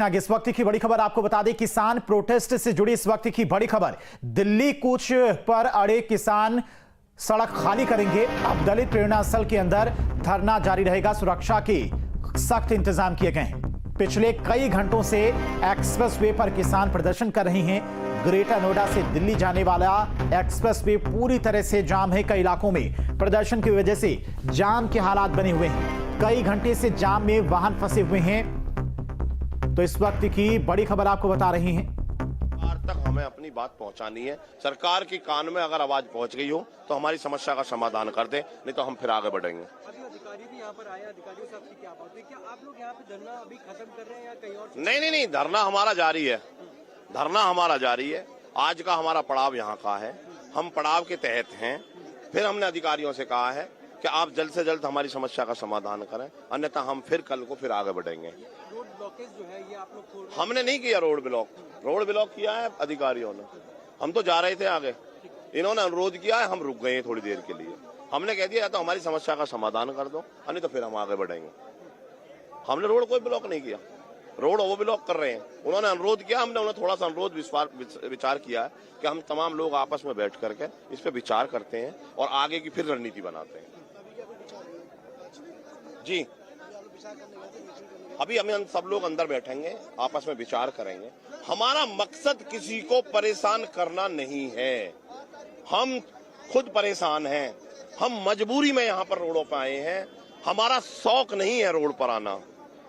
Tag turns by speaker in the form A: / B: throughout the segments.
A: आगे इस वक्त की बड़ी खबर आपको बता दें, किसान प्रोटेस्ट से जुड़ी इस वक्त की बड़ी खबर। दिल्ली कूच पर अड़े किसान सड़क खाली करेंगे। अब दलित प्रेरणा स्थल के अंदर धरना जारी रहेगा। सुरक्षा के सख्त इंतजाम किए गए हैं। पिछले कई घंटों से एक्सप्रेसवे पर किसान प्रदर्शन कर रहे हैं। ग्रेटर नोएडा से दिल्ली जाने वाला एक्सप्रेसवे पूरी तरह से जाम है। कई इलाकों में प्रदर्शन की वजह से जाम के हालात बने हुए हैं। कई घंटे से जाम में वाहन फंसे हुए हैं। तो इस वक्त की बड़ी खबर आपको बता रही हैं।
B: तक हमें अपनी बात पहुंचानी है। सरकार की कान में अगर आवाज पहुंच गई हो तो हमारी समस्या का समाधान कर दे, नहीं तो हम फिर आगे बढ़ेंगे।
C: अभी अधिकारी भी यहाँ पर आए, अधिकारियों से आपकी क्या बात है? क्या आप लोग यहाँ पे धरना अभी खत्म कर रहे हैं या कहीं और?
B: नहीं, धरना हमारा जारी है। धरना हमारा जारी है। आज का हमारा पड़ाव यहाँ का है। हम पड़ाव के तहत हैं। फिर हमने अधिकारियों से कहा है कि आप जल्द से जल्द हमारी समस्या का समाधान करें, अन्यथा हम फिर कल को फिर आगे बढ़ेंगे।
C: रोड ब्लॉकेज जो है ये आप लोग
B: हमने नहीं किया। रोड ब्लॉक किया है अधिकारियों ने। हम तो जा रहे थे आगे, इन्होंने अनुरोध किया है, हम रुक गए हैं थोड़ी देर के लिए। हमने कह दिया या तो हमारी समस्या का समाधान कर दो, नहीं तो फिर हम आगे बढ़ेंगे। हमने रोड कोई ब्लॉक नहीं किया। रोड वो ब्लॉक कर रहे हैं। उन्होंने अनुरोध किया, हमने उन्हें थोड़ा सा अनुरोध विचार किया है कि हम तमाम लोग आपस में बैठ करके इस पे विचार करते हैं और आगे की फिर रणनीति बनाते हैं। जी, अभी हम सब लोग अंदर बैठेंगे, आपस में विचार करेंगे। हमारा मकसद किसी को परेशान करना नहीं है। हम खुद परेशान हैं। हम मजबूरी में यहाँ पर रोडों पर आए हैं। हमारा शौक नहीं है रोड पर आना।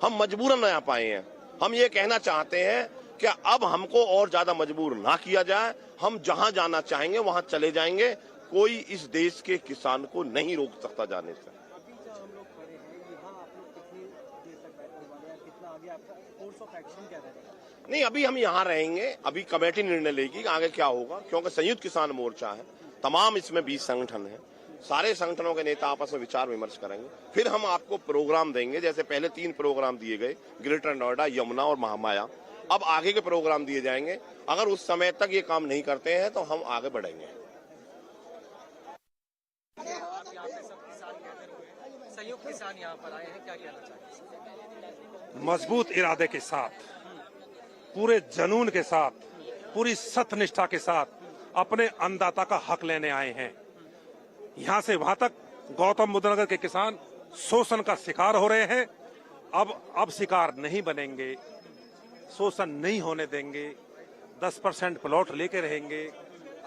B: हम मजबूरन यहाँ पर आए हैं। हम ये कहना चाहते हैं कि अब हमको और ज्यादा मजबूर ना किया जाए। हम जहां जाना चाहेंगे वहां चले जाएंगे। कोई इस देश के किसान को नहीं रोक सकता जाने से। नहीं, अभी हम यहाँ रहेंगे। अभी कमेटी निर्णय लेगी आगे क्या होगा, क्योंकि संयुक्त किसान मोर्चा है। तमाम इसमें 20 संगठन हैं। सारे संगठनों के नेता आपस में विचार विमर्श करेंगे। फिर हम आपको प्रोग्राम देंगे। जैसे पहले 3 प्रोग्राम दिए गए, ग्रेटर नोएडा, यमुना और महामाया। अब आगे के प्रोग्राम दिए जाएंगे। अगर उस समय तक ये काम नहीं करते हैं तो हम आगे बढ़ेंगे।
C: संयुक्त किसान यहाँ पर आए हैं, क्या कहना चाहिए?
D: मजबूत इरादे के साथ, पूरे जुनून के साथ, पूरी सत्यनिष्ठा के साथ अपने अन्नदाता का हक लेने आए हैं। यहां से वहां तक गौतम बुद्ध नगर के किसान शोषण का शिकार हो रहे हैं। अब शिकार नहीं बनेंगे, शोषण नहीं होने देंगे। 10% प्लॉट लेके रहेंगे।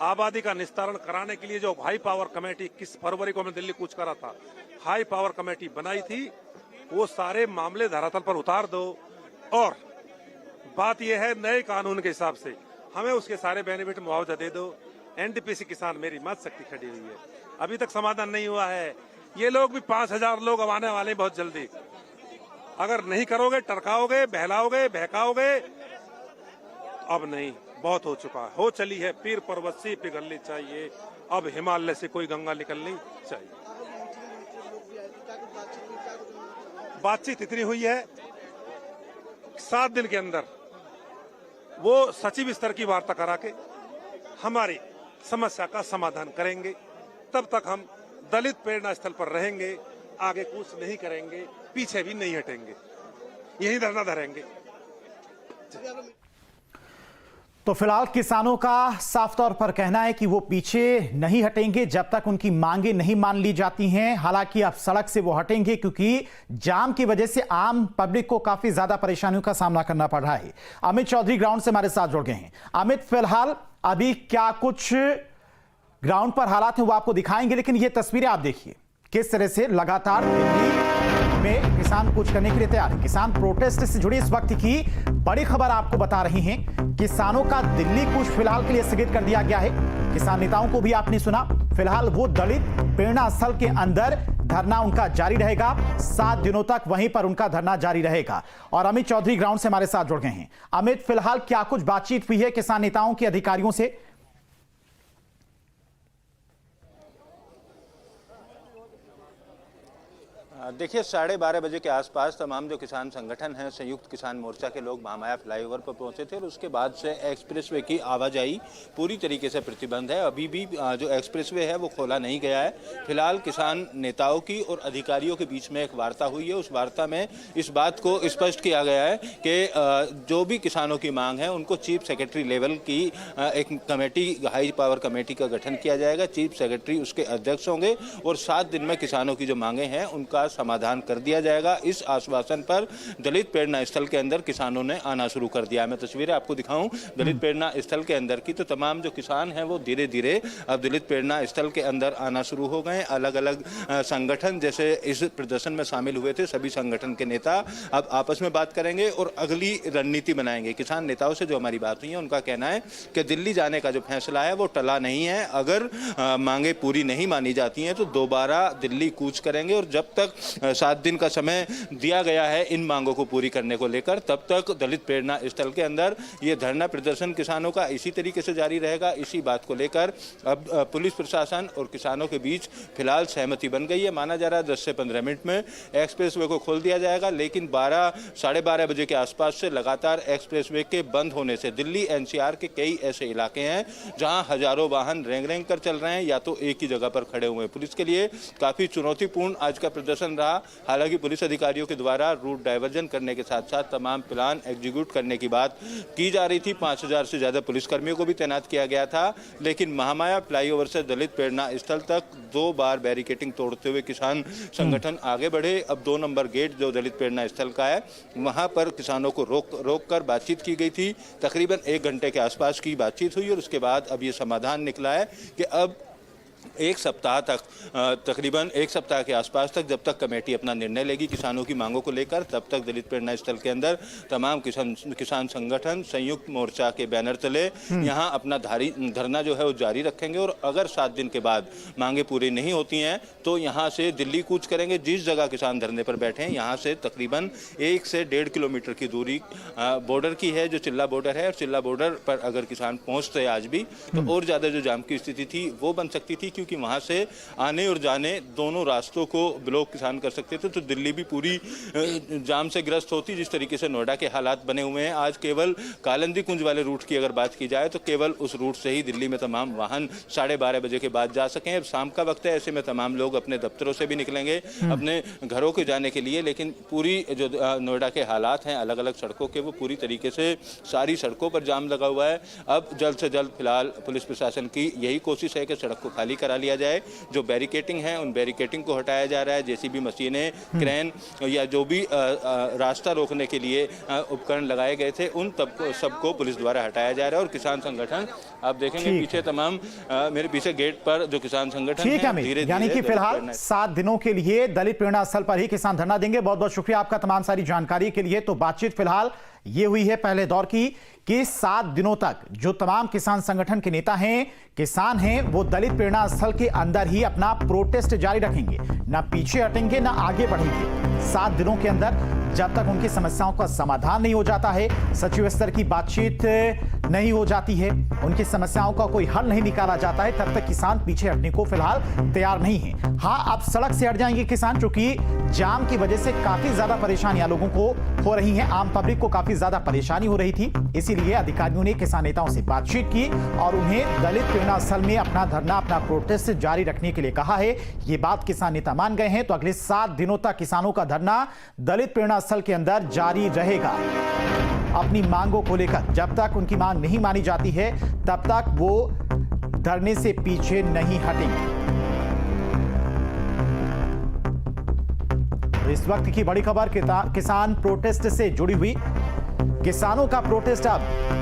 D: आबादी का निस्तारण कराने के लिए जो हाई पावर कमेटी 21 फरवरी को हमने दिल्ली कूच करा था, हाई पावर कमेटी बनाई थी, वो सारे मामले धरातल पर उतार दो। और बात यह है, नए कानून के हिसाब से हमें उसके सारे बेनिफिट मुआवजा दे दो। एनटीपीसी किसान मेरी मत शक्ति खड़ी हुई है। अभी तक समाधान नहीं हुआ है। ये लोग भी 5000 लोग अब आने वाले बहुत जल्दी। अगर नहीं करोगे, टरकाओगे, बहलाओगे, बहकाओगे, अब नहीं, बहुत हो चुका है। हो चली है। पीर पर्वत से पिघलनी चाहिए। अब हिमालय से कोई गंगा निकलनी चाहिए। बातचीत इतनी हुई है, 7 दिन के अंदर वो सचिव स्तर की वार्ता करा के हमारी समस्या का समाधान करेंगे। तब तक हम दलित प्रेरणा स्थल पर रहेंगे। आगे कुछ नहीं करेंगे, पीछे भी नहीं हटेंगे, यही धरना धरेंगे।
A: तो फिलहाल किसानों का साफ तौर पर कहना है कि वो पीछे नहीं हटेंगे जब तक उनकी मांगे नहीं मान ली जाती हैं। हालांकि अब सड़क से वो हटेंगे क्योंकि जाम की वजह से आम पब्लिक को काफी ज्यादा परेशानियों का सामना करना पड़ रहा है। अमित चौधरी ग्राउंड से हमारे साथ जुड़ गए हैं। अमित, फिलहाल अभी क्या कुछ ग्राउंड पर हालात हैं वो आपको दिखाएंगे, लेकिन ये तस्वीरें आप देखिए किस तरह से लगातार दिल्ली में किसान कूच करने के लिए तैयार है। किसान प्रोटेस्ट से जुड़ी इस वक्त की बड़ी खबर आपको बता रही हैं। किसानों का दिल्ली कूच फिलहाल के लिए स्थगित कर दिया गया है। किसान नेताओं को भी आपने सुना। फिलहाल वो दलित प्रेरणा स्थल के अंदर धरना उनका जारी रहेगा। 7 दिनों तक वहीं पर उनका धरना जारी रहेगा। और अमित चौधरी ग्राउंड से हमारे साथ जुड़ गए हैं। अमित, फिलहाल क्या कुछ बातचीत हुई है किसान नेताओं के अधिकारियों से?
E: देखिए 12:30 बजे के आसपास तमाम जो किसान संगठन हैं, संयुक्त किसान मोर्चा के लोग महामाया फ्लाईओवर पर पहुंचे थे और उसके बाद से एक्सप्रेसवे की आवाजाही पूरी तरीके से प्रतिबंध है। अभी भी जो एक्सप्रेसवे है वो खोला नहीं गया है। फिलहाल किसान नेताओं की और अधिकारियों के बीच में एक वार्ता हुई है। उस वार्ता में इस बात को स्पष्ट किया गया है कि जो भी किसानों की मांग है उनको चीफ सेक्रेटरी लेवल की एक कमेटी, हाई पावर कमेटी का गठन किया जाएगा। चीफ सेक्रेटरी उसके अध्यक्ष होंगे और 7 दिन में किसानों की जो मांगे हैं उनका समाधान कर दिया जाएगा। इस आश्वासन पर दलित प्रेरणा स्थल के अंदर किसानों ने आना शुरू कर दिया। मैं तस्वीरें आपको दिखाऊं दलित प्रेरणा स्थल के अंदर की, तो तमाम जो किसान हैं वो धीरे धीरे अब दलित प्रेरणा स्थल के अंदर आना शुरू हो गए। अलग अलग संगठन जैसे इस प्रदर्शन में शामिल हुए थे, सभी संगठन के नेता अब आपस में बात करेंगे और अगली रणनीति बनाएंगे। किसान नेताओं से जो हमारी बात हुई है उनका कहना है कि दिल्ली जाने का जो फैसला है वो टला नहीं है। अगर मांगे पूरी नहीं मानी जाती हैं तो दोबारा दिल्ली कूच करेंगे और जब तक 7 दिन का समय दिया गया है इन मांगों को पूरी करने को लेकर, तब तक दलित प्रेरणा स्थल के अंदर ये धरना प्रदर्शन किसानों का इसी तरीके से जारी रहेगा। इसी बात को लेकर अब पुलिस प्रशासन और किसानों के बीच फिलहाल सहमति बन गई है। माना जा रहा है 10 से 15 मिनट में एक्सप्रेसवे को खोल दिया जाएगा, लेकिन 12-12:30 बजे के आसपास से लगातार एक्सप्रेसवे के बंद होने से दिल्ली एनसीआर के कई ऐसे इलाके हैं जहां हजारों वाहन रेंग रेंग कर चल रहे हैं या तो एक ही जगह पर खड़े हुए हैं। पुलिस के लिए काफी चुनौतीपूर्ण आज का प्रदर्शन रहा। हालांकि पुलिस अधिकारियों के द्वारा रूट डाइवर्जन करने के साथ साथ तमाम प्लान एग्जीक्यूट करने की बात की जा रही थी। 5000 से ज्यादा पुलिसकर्मियों को भी तैनात किया गया था, लेकिन महामाया फ्लाईओवर से दलित प्रेरणा स्थल तक 2 बार बैरिकेटिंग तोड़ते हुए किसान संगठन आगे बढ़े। अब 2 नंबर गेट जो दलित प्रेरणा स्थल का है वहां पर किसानों को रोक कर बातचीत की गई थी। तकरीबन 1 घंटे के आसपास की बातचीत हुई और उसके बाद अब ये समाधान निकला है कि अब 1 सप्ताह तक, तकरीबन 1 सप्ताह के आसपास तक, जब तक कमेटी अपना निर्णय लेगी किसानों की मांगों को लेकर, तब तक दलित प्रेरणा स्थल के अंदर तमाम किसान संगठन संयुक्त मोर्चा के बैनर तले यहां अपना धरना जो है वो जारी रखेंगे। और अगर 7 दिन के बाद मांगे पूरी नहीं होती हैं तो यहां से दिल्ली कूच करेंगे। जिस जगह किसान धरने पर बैठे हैं यहां से तकरीबन 1 से 1.5 किलोमीटर की दूरी बॉर्डर की है, जो चिल्ला बॉर्डर है। और चिल्ला बॉर्डर पर अगर किसान पहुंचते आज भी तो और ज्यादा जो जाम की स्थिति थी वो बन सकती थी, क्योंकि वहां से आने और जाने दोनों रास्तों को ब्लॉक किसान कर सकते थे, तो दिल्ली भी पूरी जाम से ग्रस्त होती। जिस तरीके से नोएडा के हालात बने हुए हैं आज, केवल कालिंदी कुंज वाले रूट की अगर बात की जाए तो केवल उस रूट से ही दिल्ली में तमाम वाहन 12:30 बजे के बाद जा सकें। अब शाम का वक्त है, ऐसे में तमाम लोग अपने दफ्तरों से भी निकलेंगे अपने घरों के जाने के लिए, लेकिन पूरी जो नोएडा के हालात हैं अलग अलग सड़कों के, वो पूरी तरीके से सारी सड़कों पर जाम लगा हुआ है। अब जल्द से जल्द फिलहाल पुलिस प्रशासन की यही कोशिश है कि सड़क को खाली करा लिया जाए। जो बैरिकेटिंग है उन बैरिकेटिंग को हटाया जा रहा है। जेसीबी मशीनें, क्रेन या जो भी रास्ता रोकने के लिए उपकरण लगाए गए थे उन सबको पुलिस द्वारा हटाया जा रहा है। और किसान संगठन आप देखेंगे पीछे तमाम मेरे पीछे गेट पर जो किसान संगठन
A: है, यानी कि फिलहाल 7 दिनों के लिए दलित प्रेरणा स्थल पर ही किसान धरना देंगे। बहुत बहुत शुक्रिया आपका तमाम सारी जानकारी के लिए। तो बातचीत फिलहाल ये हुई है पहले दौर की कि 7 दिनों तक जो तमाम किसान संगठन के नेता हैं, किसान हैं, वो दलित प्रेरणा स्थल के अंदर ही अपना प्रोटेस्ट जारी रखेंगे, ना पीछे हटेंगे ना आगे बढ़ेंगे। 7 दिनों के अंदर जब तक उनकी समस्याओं का समाधान नहीं हो जाता है, सचिव स्तर की बातचीत नहीं हो जाती है, उनकी समस्याओं का कोई हल नहीं निकाला जाता है, तब तक किसान पीछे हटने को फिलहाल तैयार नहीं है। हाँ, अब सड़क से हट जाएंगे किसान, क्योंकि जाम की वजह से काफी ज्यादा परेशानियां लोगों को हो रही हैं, आम पब्लिक को काफी ज्यादा परेशानी हो रही थी। इसीलिए अधिकारियों ने किसान नेताओं से बातचीत की और उन्हें दलित प्रेरणा स्थल में अपना धरना, अपना प्रोटेस्ट जारी रखने के लिए कहा है। ये बात किसान नेता मान गए हैं। तो अगले 7 दिनों तक किसानों का धरना दलित प्रेरणा स्थल के अंदर जारी रहेगा अपनी मांगों को लेकर। जब तक उनकी मांग नहीं मानी जाती है तब तक वो धरने से पीछे नहीं हटेंगे। इस वक्त की बड़ी खबर किसान प्रोटेस्ट से जुड़ी हुई। किसानों का प्रोटेस्ट अब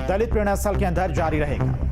A: दलित प्रेरणा स्थल के अंदर जारी रहेगा।